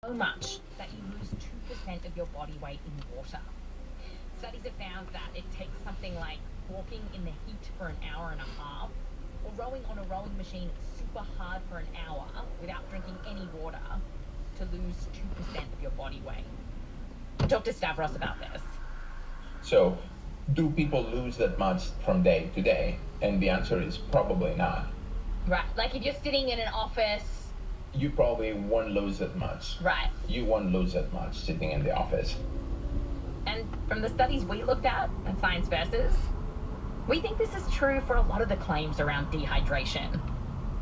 so much that you lose 2% of your body weight in water. Studies have found that it takes something like walking in the heat for an hour and a half, or rowing on a rowing machine super hard for an hour without drinking any water to lose 2% of your body weight. Talk to Stavros about this. So, do people lose that much from day to day? And the answer is probably not. Right, like if you're sitting in an office, you probably won't lose that much. Right. You won't lose that much sitting in the office. And from the studies we looked at Science Versus, we think this is true for a lot of the claims around dehydration.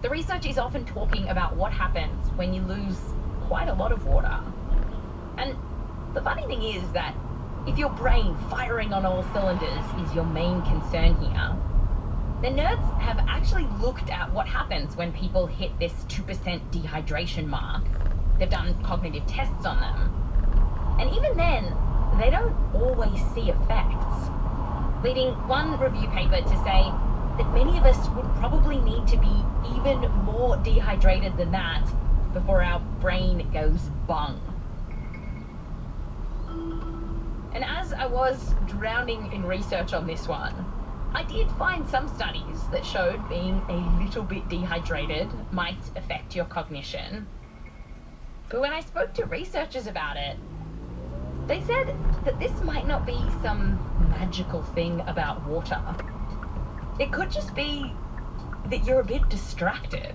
The research is often talking about what happens when you lose quite a lot of water. And the funny thing is that if your brain firing on all cylinders is your main concern here, the nerds have actually looked at what happens when people hit this 2% dehydration mark. They've done cognitive tests on them. And even then, they don't always see effects, leading one review paper to say that many of us would probably need to be even more dehydrated than that before our brain goes bung. And as I was drowning in research on this one, I did find some studies that showed being a little bit dehydrated might affect your cognition. But when I spoke to researchers about it, they said that this might not be some magical thing about water. It could just be that you're a bit distracted.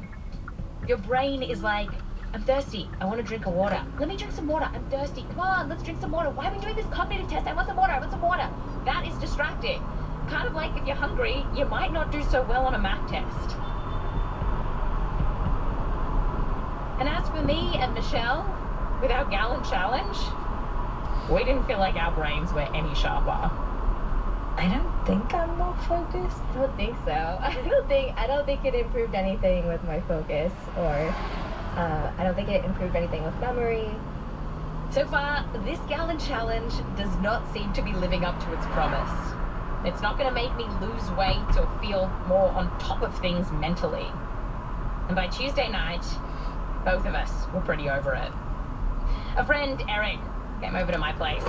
Your brain is like, I'm thirsty, I want to drink a water. Let me drink some water, I'm thirsty, come on, let's drink some water. Why are we doing this cognitive test? I want some water, I want some water. That is distracting. Kind of like if you're hungry, you might not do so well on a math test. And as for me and Michelle, with our gallon challenge, we didn't feel like our brains were any sharper. I don't think I'm more focused. I don't think so. I don't think it improved anything with my focus, or I don't think it improved anything with memory. So far, this gallon challenge does not seem to be living up to its promise. It's not going to make me lose weight or feel more on top of things mentally. And by Tuesday night, both of us were pretty over it. A friend, Eric, came over to my place,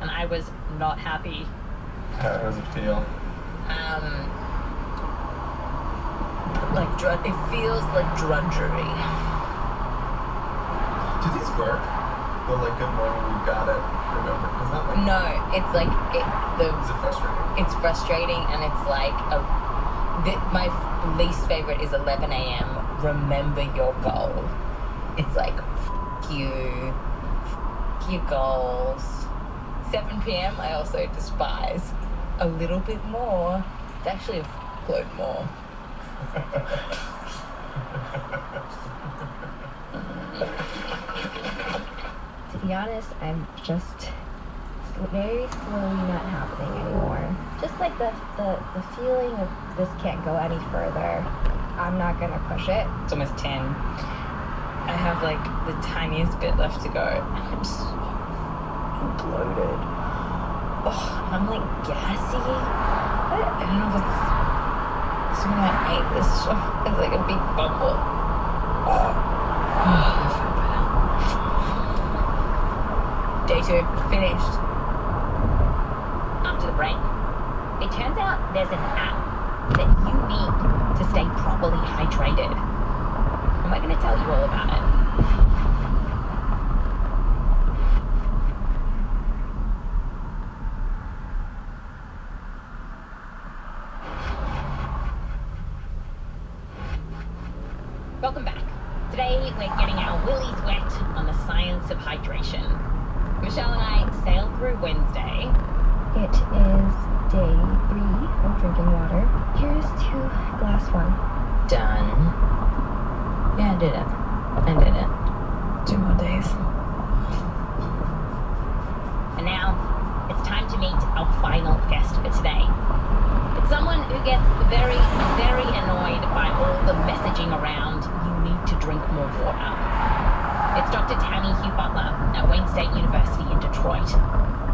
and I was not happy. How does it feel? It feels like drudgery. Do these work? The good morning, we got it, remember? Is that like... No, it's like... Is it frustrating? It's frustrating, and it's like... my least favorite is 11 a.m. Remember your goal. It's like, f*** your goals. 7 p.m. I also despise a little bit more. It's actually a load more. To be honest, I'm just very slowly not happening anymore. Just like the feeling of this can't go any further. I'm not gonna push it. It's almost 10. I have the tiniest bit left to go. I'm just bloated. Oh, I'm gassy. I don't know if it's when I ate this. It's like a big bubble. I feel better. Day 2, finished. After the break, it turns out there's an app that you need to stay properly hydrated. And we're going to tell you all about it. Welcome back. Today we're getting our willies wet on the science of hydration. Michelle and I sailed through Wednesday. It is day 3 of drinking water. Here's to glass 1. Done. Yeah, I did it. 2 more days. And now it's time to meet our final guest for today. It's someone who gets very, very annoyed by all the messaging around you need to drink more water. It's Dr. Tammy Hugh Butler at Wayne State University in Detroit.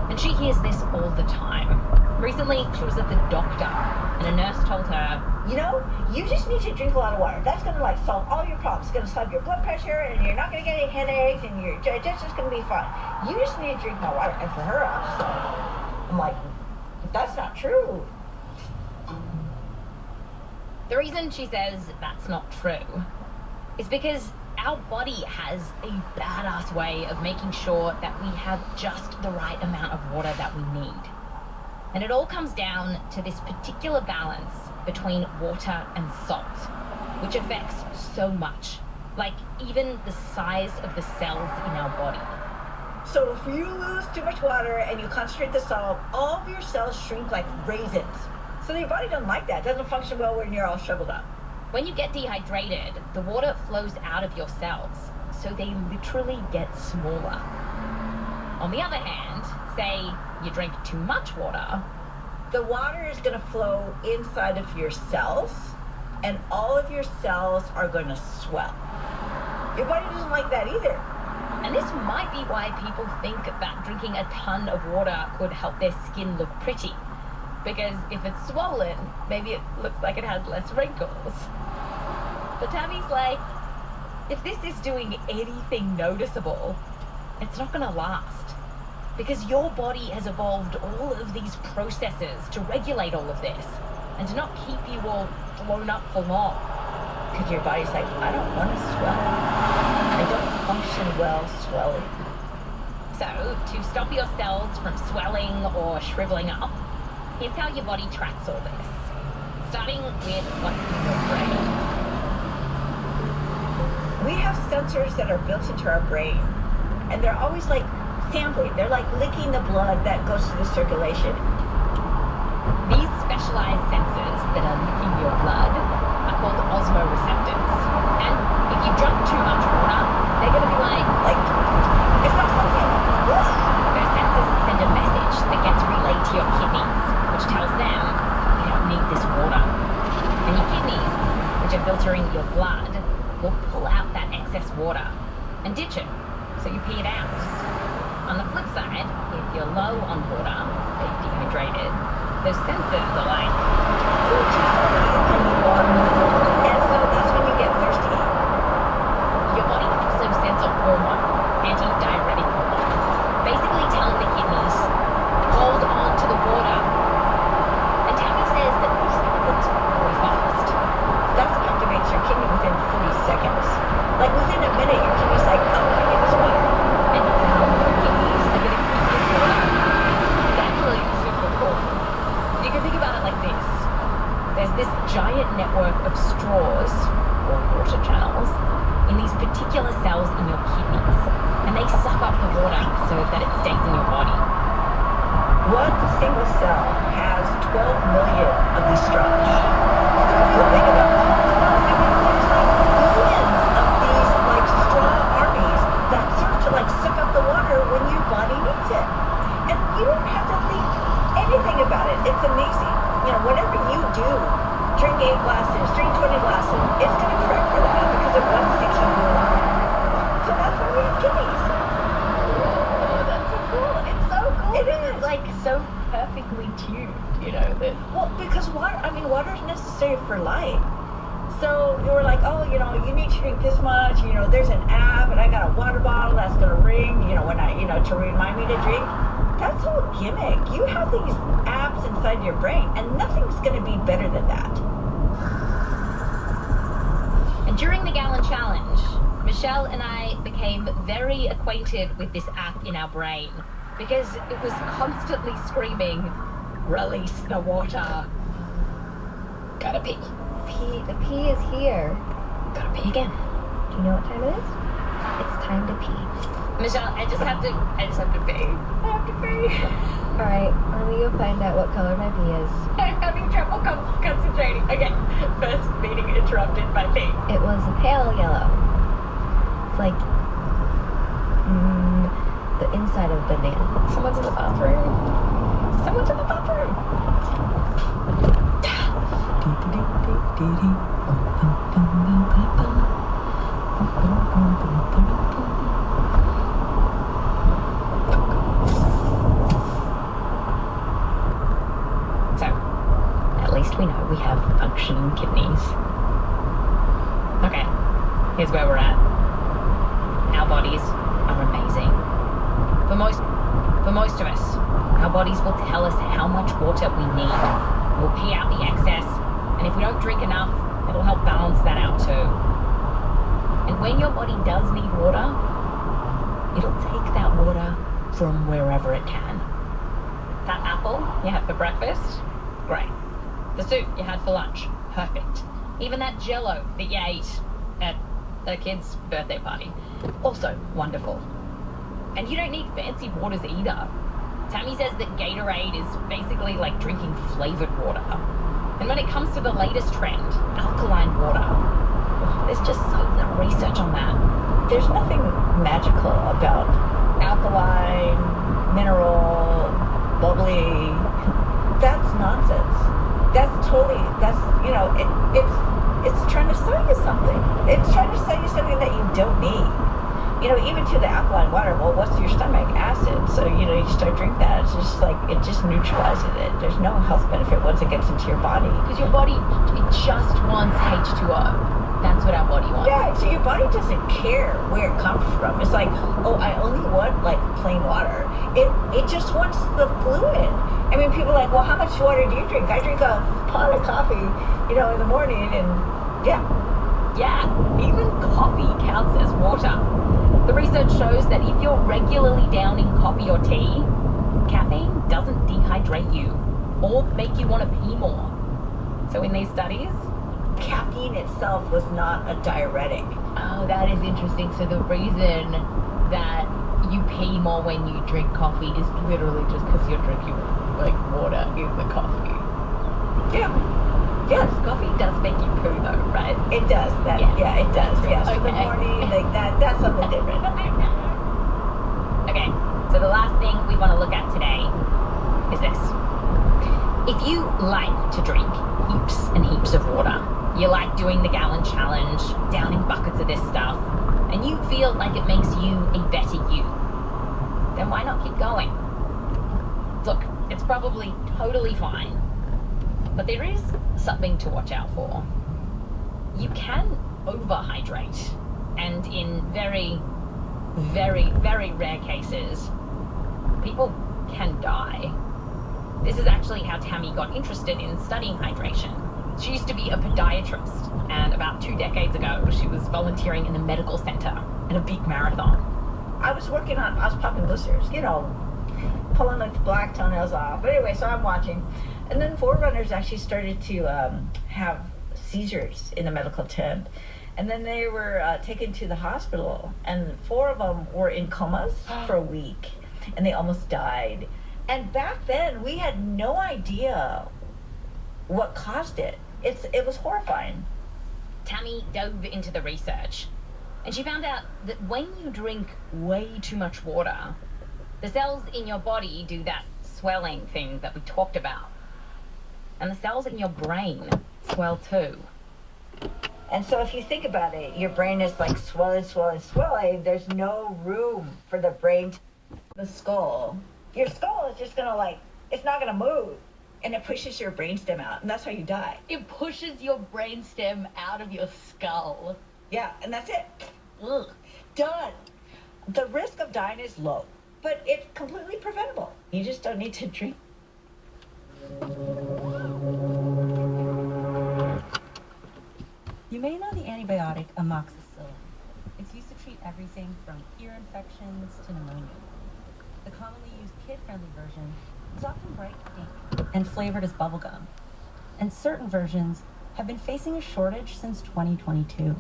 And she hears this all the time. Recently, she was at the doctor, and a nurse told her, You know, you just need to drink a lot of water. That's going to like solve all your problems. It's going to solve your blood pressure, and you're not going to get any headaches, and your digestion's going to be fine. You just need to drink more water. And for her, I'm like, that's not true. the reason she says that's not true is because our body has a badass way of making sure that we have just the right amount of water that we need. And it all comes down to this particular balance between water and salt, which affects so much, like even the size of the cells in our body. So if you lose too much water and you concentrate the salt, all of your cells shrink like raisins. So your body doesn't like that. It doesn't function well when you're all shriveled up. When you get dehydrated, the water flows out of your cells, so they literally get smaller. On the other hand, say you drink too much water, the water is going to flow inside of your cells, and all of your cells are going to swell. Your body doesn't like that either. and this might be why people think that drinking a ton of water could help their skin look pretty. Because if it's swollen, maybe it looks like it has less wrinkles. But Tammy's like, if this is doing anything noticeable, it's not gonna last. Because your body has evolved all of these processes to regulate all of this and to not keep you all blown up for long. Because your body's like, I don't want to swell. I don't function well swelling. So, to stop your cells from swelling or shriveling up, here's how your body tracks all this. Starting with what's in your brain. We have sensors that are built into our brain, and they're always like sampling. They're like licking the blood that goes through the circulation. These specialized sensors that are licking your blood are called osmoreceptors. And if you drink too much water, they're going to be like, It's not something. those sensors send a message that gets relayed to your kidneys, which tells them you don't need this water. And your kidneys, which are filtering your blood, will pull out that excess water and ditch it, so you pee it out. On the flip side, if you're low on water, say dehydrated, those sensors are like, You're too salty, I need water. And so that's when you get thirsty. your body also sends a hormone, anti-diuretic hormone, basically telling the kidneys, hold on to the water. And Tammy says that this happens really fast. That activates your kidney within 40 seconds. Like within a minute, your kidney's like, oh, I need this water. And now your kidneys are going to keep this water. It's actually super cool. You can think about it like this. There's this giant network of straws, or water channels, in these particular cells in your kidneys. And they suck up the water so that it stays in your body. One single cell has 12 million of these straws. So if you think about all the straws, I mean, there's like billions of these like straw armies that serve to like suck up the water when your body needs it. And you don't have to think anything about it. It's amazing. You know, whatever you do, drink 8 glasses, drink 20 glasses, it's going to correct for that because it wants to keep you alive. So that's why we have kidneys. Oh, that's so cool. It's so cool. It This is. like so perfectly tuned, you know, that Well, because water is necessary for life. So you were like, oh, you know, you need to drink this much. You know, there's an app, and I got a water bottle that's gonna ring. You know, when I, you know, to remind me to drink. That's all gimmick. You have these apps inside your brain, and nothing's gonna be better than that. And during the Gallon Challenge, Michelle and I became very acquainted with this app in our brain because it was constantly screaming, release the water. Gotta pee. The pee is here. Gotta pee again. Do you know what time it is? It's time to pee. Michelle, I just have to pee. I have to pee. Alright, let me go find out what color my pee is. I'm having trouble concentrating. Okay, first meeting interrupted by pee. It was a pale yellow. It's like the inside of a banana. Someone's in the bathroom. Someone's in the bathroom. Here's where we're at. Our bodies are amazing. For most of us, our bodies will tell us how much water we need. We'll pee out the excess, and if we don't drink enough, it'll help balance that out too. And when your body does need water, it'll take that water from wherever it can. That apple you had for breakfast? Great. The soup you had for lunch? Perfect. Even that Jell-O that you ate at the kid's birthday party? Also wonderful. And you don't need fancy waters either. Tammy says that Gatorade is basically like drinking flavored water. And when it comes to the latest trend, alkaline water, there's just so little research on that. There's nothing magical about alkaline, mineral, bubbly. That's nonsense. It's trying to sell you something. It's trying to sell you something that you don't need. Even to the alkaline water, well, what's your stomach? Acid. So, you start drinking that. It's just like, it just neutralizes it. There's no health benefit once it gets into your body. Because your body, it just wants H2O. That's what our body wants. Yeah, so your body doesn't care where it comes from. It's like, oh, I only want like plain water. It just wants the fluid. I mean, people are like, well, how much water do you drink? I drink a pot of coffee, in the morning, and yeah. Yeah, even coffee counts as water. The research shows that if you're regularly downing coffee or tea, caffeine doesn't dehydrate you or make you want to pee more. So in these studies, caffeine itself was not a diuretic. Oh, that is interesting. So the reason that you pee more when you drink coffee is literally just because you're drinking like water in the coffee. Yeah. Yes. Coffee does make you poo though, right? It does. Yeah, it does. Yes. Okay. In the morning, like that's something different. Okay, so the last thing we want to look at today is this. If you like to drink heaps and heaps of water, you like doing the gallon challenge, downing buckets of this stuff, and you feel like it makes you a better you, then why not keep going? Look, it's probably totally fine, but there is something to watch out for. You can overhydrate, and in very, very, very rare cases, people can die. This is actually how Tammy got interested in studying hydration. She used to be a podiatrist, and about 2 decades ago, she was volunteering in a medical center in a big marathon. I was popping blisters, pulling the black toenails off. But anyway, so I'm watching. And then 4 runners actually started to have seizures in the medical tent. And then they were taken to the hospital, and 4 of them were in comas for a week, and they almost died. And back then, we had no idea what caused it. It was horrifying. Tammy dove into the research, and she found out that when you drink way too much water, the cells in your body do that swelling thing that we talked about. And the cells in your brain swell too. And so if you think about it, your brain is like swelling. There's no room for the brain to the skull. Your skull is just gonna it's not gonna move. And it pushes your brainstem out, and that's how you die. It pushes your brainstem out of your skull. Yeah, and that's it. Ugh. Done. The risk of dying is low, but it's completely preventable. You just don't need to drink. You may know the antibiotic amoxicillin. It's used to treat everything from ear infections to pneumonia. The commonly used kid-friendly version is often bright pink and flavored as bubblegum. And certain versions have been facing a shortage since 2022.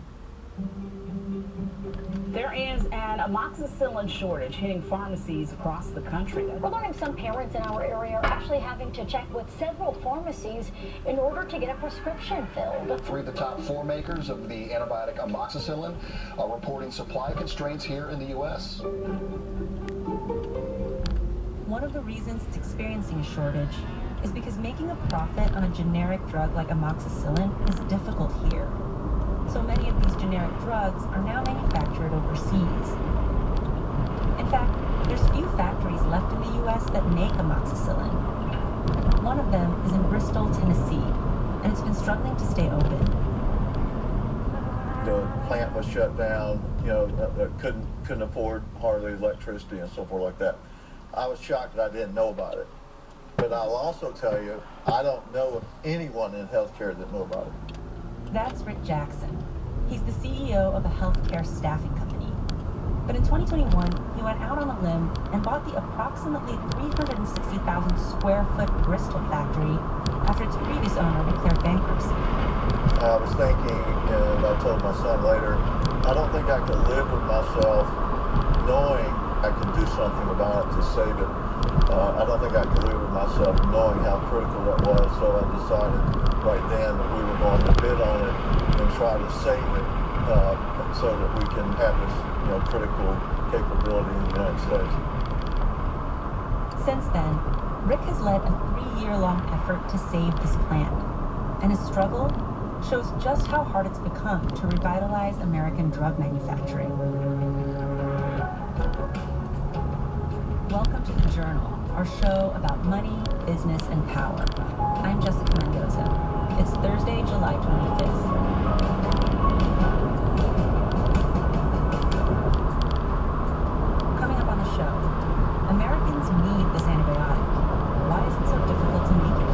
There is an amoxicillin shortage hitting pharmacies across the country. We're learning some parents in our area are actually having to check with several pharmacies in order to get a prescription filled. 3 of the top 4 makers of the antibiotic amoxicillin are reporting supply constraints here in the U.S. One of the reasons it's experiencing a shortage is because making a profit on a generic drug like amoxicillin is difficult here. So many of these generic drugs are now manufactured overseas. In fact, there's few factories left in the U.S. that make amoxicillin. One of them is in Bristol, Tennessee, and it's been struggling to stay open. the plant was shut down, couldn't afford hardly electricity and so forth like that. I was shocked that I didn't know about it. But I'll also tell you, I don't know of anyone in healthcare that knew about it. That's Rick Jackson. He's the CEO of a healthcare staffing company. But in 2021, he went out on a limb and bought the approximately 360,000 square foot Bristol factory after its previous owner declared bankruptcy. I was thinking, and I told my son later, I don't think I could live with myself knowing I could do something about it to save it. I don't think I could live with myself knowing how critical that was, so I decided right then that we were going to bid on it and try to save it so that we can have this critical capability in the United States. Since then, Rick has led a 3-year-long effort to save this plant, and his struggle shows just how hard it's become to revitalize American drug manufacturing. Welcome to The Journal, our show about money, business, and power. I'm Jessica Mendoza. It's Thursday, July 25th. Coming up on the show, Americans need this antibiotic. Why is it so difficult to make it here?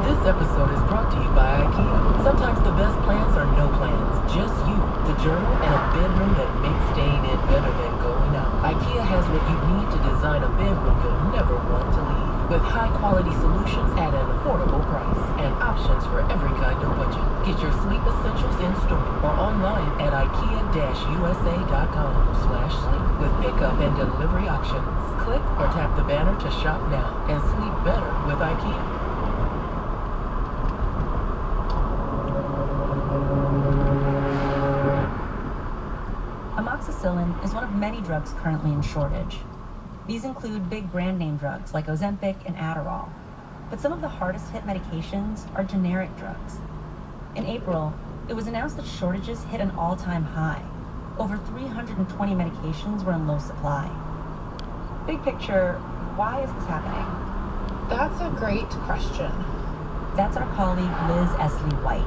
This episode is brought to you by IKEA. Sometimes the best plans are no plans, just you, the journal, and a bedroom that makes staying in better than going out. IKEA has what you need to design a bedroom you'll never want to leave, with high-quality solutions at an affordable price and options for every kind of budget. Get your sleep essentials in store or online at ikea-usa.com/sleep with pickup and delivery options. Click or tap the banner to shop now and sleep better with IKEA. Amoxicillin is one of many drugs currently in shortage. These include big brand name drugs like Ozempic and Adderall. But some of the hardest hit medications are generic drugs. In April, it was announced that shortages hit an all-time high. Over 320 medications were in low supply. Big picture, why is this happening? That's a great question. That's our colleague Liz Esley-White.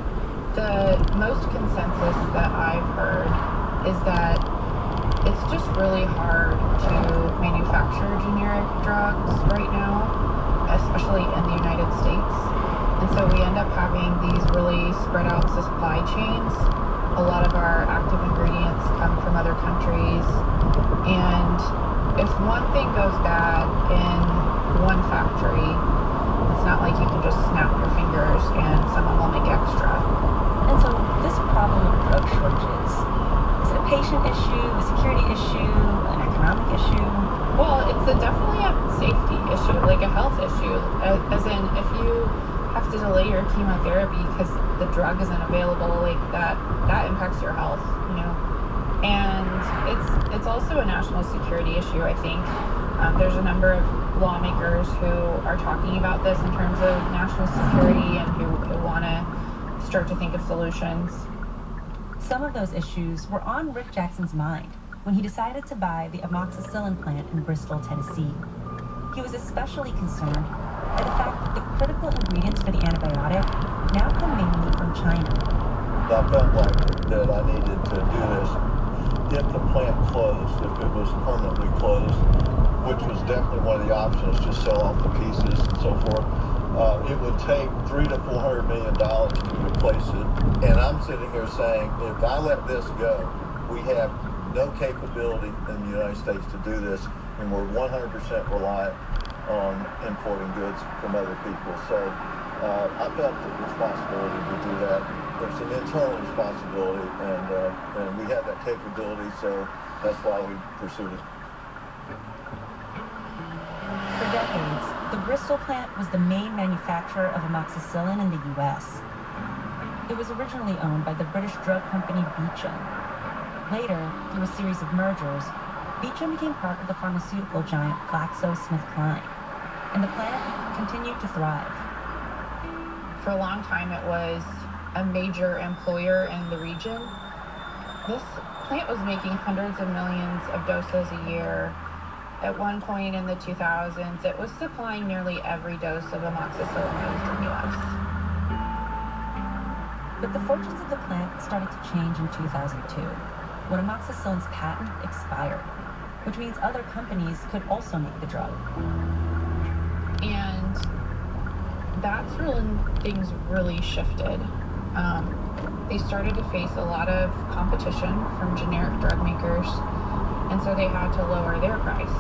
The most consensus that I've heard is that it's just really hard to manufacture generic drugs right now, especially in the United States. And so we end up having these really spread out supply chains. A lot of our active ingredients come from other countries. And if one thing goes bad in one factory, it's not like you can just snap your fingers and someone will make extra. And so this problem of drug shortages, is it a patient issue, a security issue, an economic issue? Well, it's definitely a safety issue, like a health issue. As in, if you have to delay your chemotherapy because the drug isn't available, like that impacts your health, And it's also a national security issue, I think. There's a number of lawmakers who are talking about this in terms of national security and who want to start to think of solutions. Some of those issues were on Rick Jackson's mind when he decided to buy the amoxicillin plant in Bristol, Tennessee. He was especially concerned by the fact that the critical ingredients for the antibiotic now come mainly from China. I felt like that I needed to do this if the plant closed, if it was permanently closed, which was definitely one of the options, just sell off the pieces and so forth. It would take $300 to $400 million to replace it. And I'm sitting here saying, if I let this go, we have no capability in the United States to do this, and we're 100% reliant on importing goods from other people. So I felt the responsibility to do that. There's an internal responsibility, and we have that capability, so that's why we pursued it. For decades, the Bristol plant was the main manufacturer of amoxicillin in the U.S. It was originally owned by the British drug company Beecham. Later, through a series of mergers, Beecham became part of the pharmaceutical giant GlaxoSmithKline, and the plant continued to thrive. For a long time, it was a major employer in the region. This plant was making hundreds of millions of doses a year, at one point in the 2000s, it was supplying nearly every dose of amoxicillin used in the U.S. But the fortunes of the plant started to change in 2002, when amoxicillin's patent expired, which means other companies could also make the drug. And that's when things really shifted. They started to face a lot of competition from generic drug makers, and so they had to lower their price.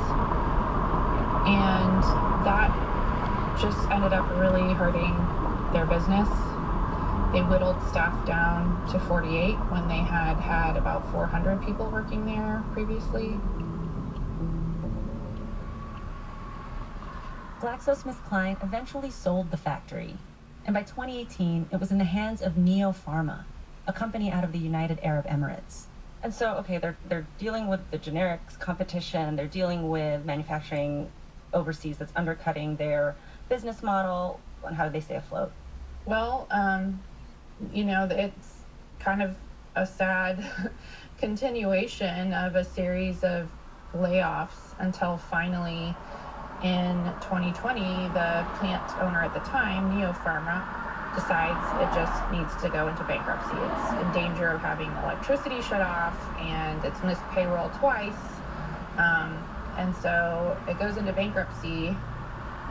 And that just ended up really hurting their business. They whittled staff down to 48 when they had about 400 people working there previously. GlaxoSmithKline eventually sold the factory, and by 2018, it was in the hands of Neo Pharma, a company out of the United Arab Emirates. And so, okay, they're dealing with the generics competition, they're dealing with manufacturing overseas that's undercutting their business model, and how do they stay afloat? Well, it's kind of a sad continuation of a series of layoffs until finally in 2020, the plant owner at the time, Neo Pharma, decides it just needs to go into bankruptcy. It's in danger of having electricity shut off, and it's missed payroll twice. And so it goes into bankruptcy,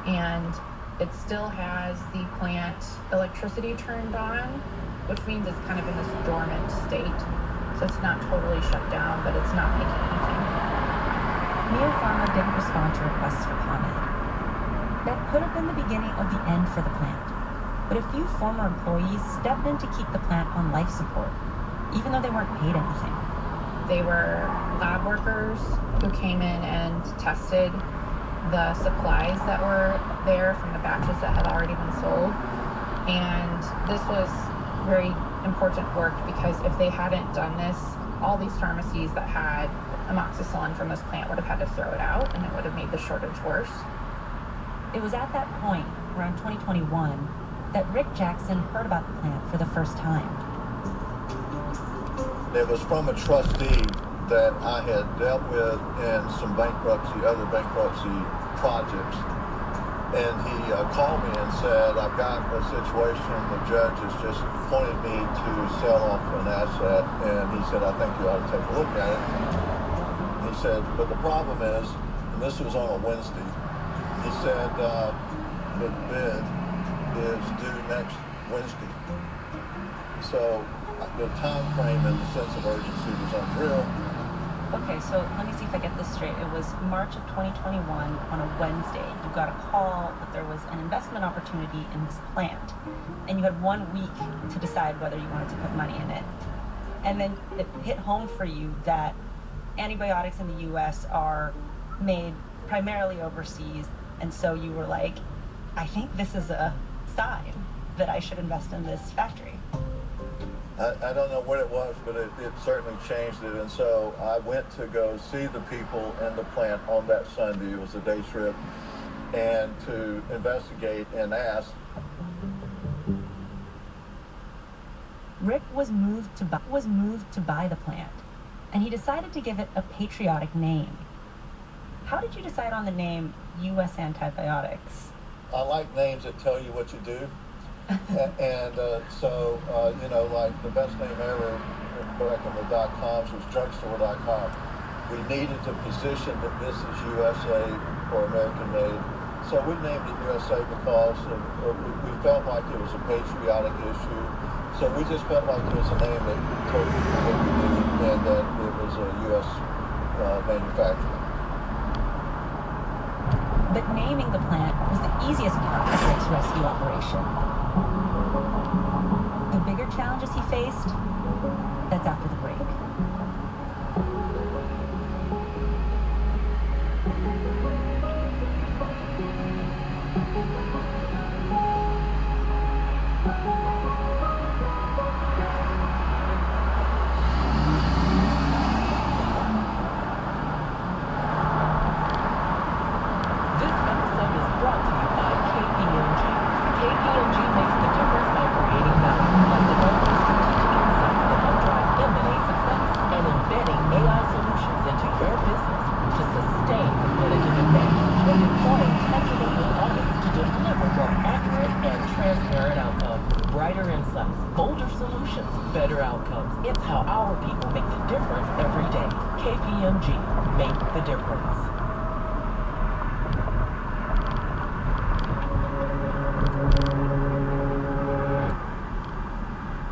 and it still has the plant electricity turned on, which means it's kind of in this dormant state. So it's not totally shut down, but it's not making anything. Neo Pharma didn't respond to requests for comment. That could have been the beginning of the end for the plant. But a few former employees stepped in to keep the plant on life support, even though they weren't paid anything. They were lab workers who came in and tested the supplies that were there from the batches that had already been sold. And this was very important work, because if they hadn't done this, all these pharmacies that had amoxicillin from this plant would have had to throw it out, and it would have made the shortage worse. It was at that point, around 2021, that Rick Jackson heard about the plant for the first time. It was from a trustee that I had dealt with in some other bankruptcy projects. And he called me and said, I've got a situation, the judge has just appointed me to sell off an asset, and he said, I think you ought to take a look at it. He said, but the problem is, and this was on a Wednesday, he said, the bid is due next Wednesday. So the time frame and the sense of urgency was unreal. Okay, so let me see if I get this straight. It was March of 2021 on a Wednesday. You got a call that there was an investment opportunity in this plant, and you had 1 week to decide whether you wanted to put money in it. And then it hit home for you that antibiotics in the U.S. are made primarily overseas, and so you were like, I think this is a sign that I should invest in this factory. I don't know what it was, but it certainly changed it. And so I went to go see the people in the plant on that Sunday. It was a day trip, and to investigate and ask. Rick was moved to buy the plant, and he decided to give it a patriotic name. How did you decide on the name U.S. Antibiotics? I like names that tell you what you do. Like the best name ever back in the .coms was drugstore.com. We needed to position that this is USA or American made. So we named it USA because we felt like it was a patriotic issue. So we just felt like it was a name that told people what we did, and that it was a U.S. manufacturer. But naming the plant was the easiest part of Rick's rescue operation. The bigger challenges he faced, that's after the break. KPMG makes the difference by creating value, like the development strategic insight that help drive M&A Faster solutions, better outcomes. It's how our people make the difference every day. KPMG, make the difference.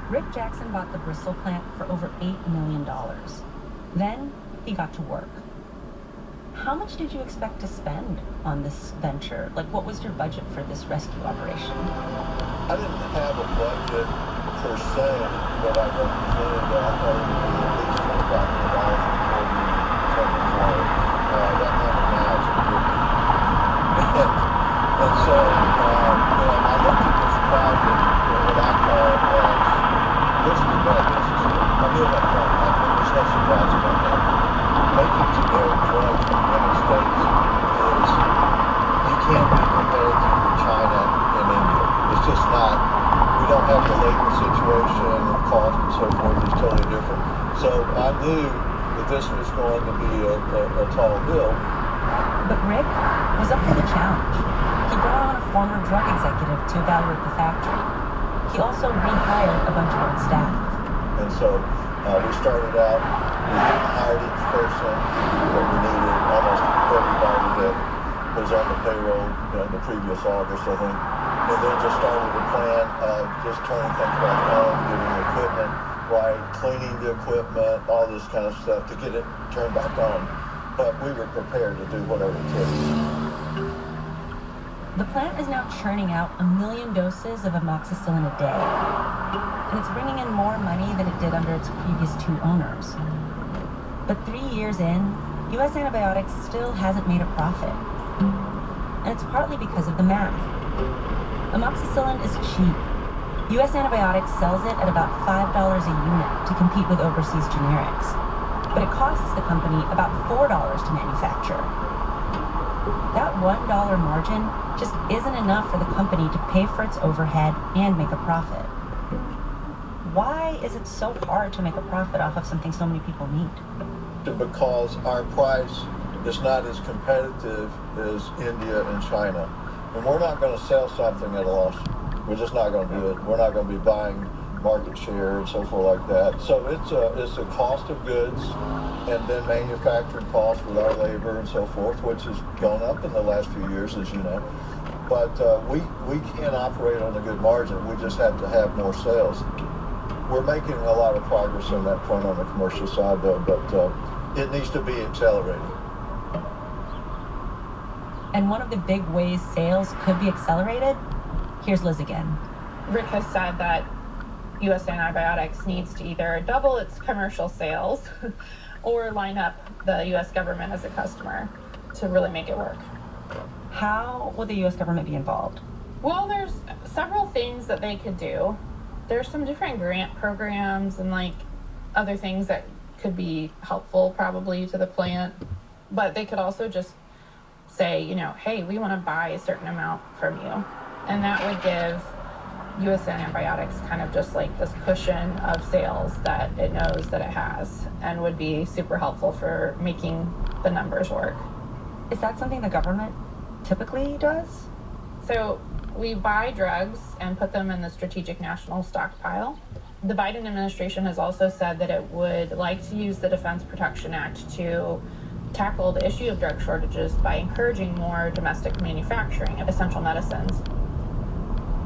Rick Jackson bought the Bristol plant for over $8 million. Then he got to work. How much did you expect to spend on this venture? Like, what was your budget for this rescue operation? I didn't have a budget per se, but I represented that I thought it would be at least $25 million before we determined for it. That number now is $50 million. And so, I looked at this project, what I call this is bad business. I knew that from there's no surprise about that. Making generic drugs in the United States is, you can't be competitive with China and India. It's just not. We don't have the labor situation and cost and so forth is totally different. So I knew that this was going to be a tall hill. But Rick was up for the challenge. He brought on a former drug executive to evaluate the factory. He also rehired a bunch of old staff. And so we started out, we hired each person that we needed, almost everybody that was on the payroll the previous August, I think. And then just started the plan of just turning things back on, getting the equipment right, cleaning the equipment, all this kind of stuff to get it turned back on. But we were prepared to do whatever it took. The plant is now churning out 1 million doses of amoxicillin a day. And it's bringing in more money than it did under its previous 2 owners. But 3 years in, U.S. Antibiotics still hasn't made a profit. And it's partly because of the math. Amoxicillin is cheap. U.S. Antibiotics sells it at about $5 a unit to compete with overseas generics. But it costs the company about $4 to manufacture. That $1 margin just isn't enough for the company to pay for its overhead and make a profit. Why is it so hard to make a profit off of something so many people need? Because our price is not as competitive as India and China. And we're not going to sell something at a loss. We're just not going to do it. We're not going to be buying market share and so forth like that. So it's a cost of goods and then manufacturing costs with our labor and so forth, which has gone up in the last few years, as you know. But we can't operate on a good margin. We just have to have more sales. We're making a lot of progress on that front on the commercial side, though, but it needs to be accelerated. And one of the big ways sales could be accelerated? Here's Liz again. Rick has said that U.S. Antibiotics needs to either double its commercial sales or line up the U.S. government as a customer to really make it work. How will the U.S. government be involved? Well, there's several things that they could do. There's some different grant programs and other things that could be helpful probably to the plant. But they could also just say, hey, we want to buy a certain amount from you. And that would give U.S. Antibiotics kind of just this cushion of sales that it knows that it has and would be super helpful for making the numbers work. Is that something the government typically does? So we buy drugs and put them in the Strategic National Stockpile. The Biden administration has also said that it would like to use the Defense Production Act to tackle the issue of drug shortages by encouraging more domestic manufacturing of essential medicines.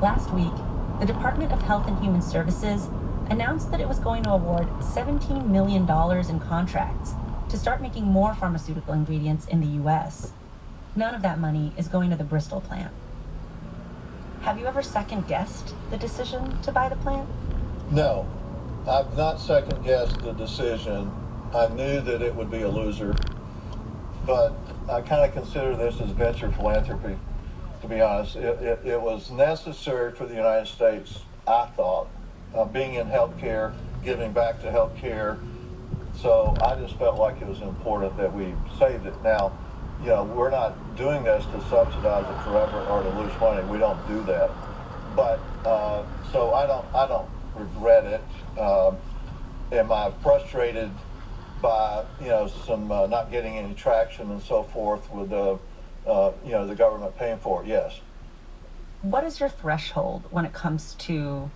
Last week, the Department of Health and Human Services announced that it was going to award $17 million in contracts to start making more pharmaceutical ingredients in the U.S. None of that money is going to the Bristol plant. Have you ever second-guessed the decision to buy the plant? No, I've not second-guessed the decision. I knew that it would be a loser, but I kind of consider this as venture philanthropy, to be honest. It was necessary for the United States, I thought, being in healthcare, giving back to healthcare. So I just felt like it was important that we saved it. Now, we're not doing this to subsidize it forever or to lose money. We don't do that. But so I don't regret it. Am I frustrated by some not getting any traction and so forth with the government paying for it? Yes. What is your threshold when it comes to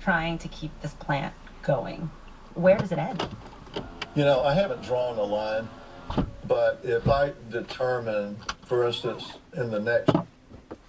trying to keep this plant going. Where does it end? You know, I haven't drawn a line, but if I determine, for instance, in the next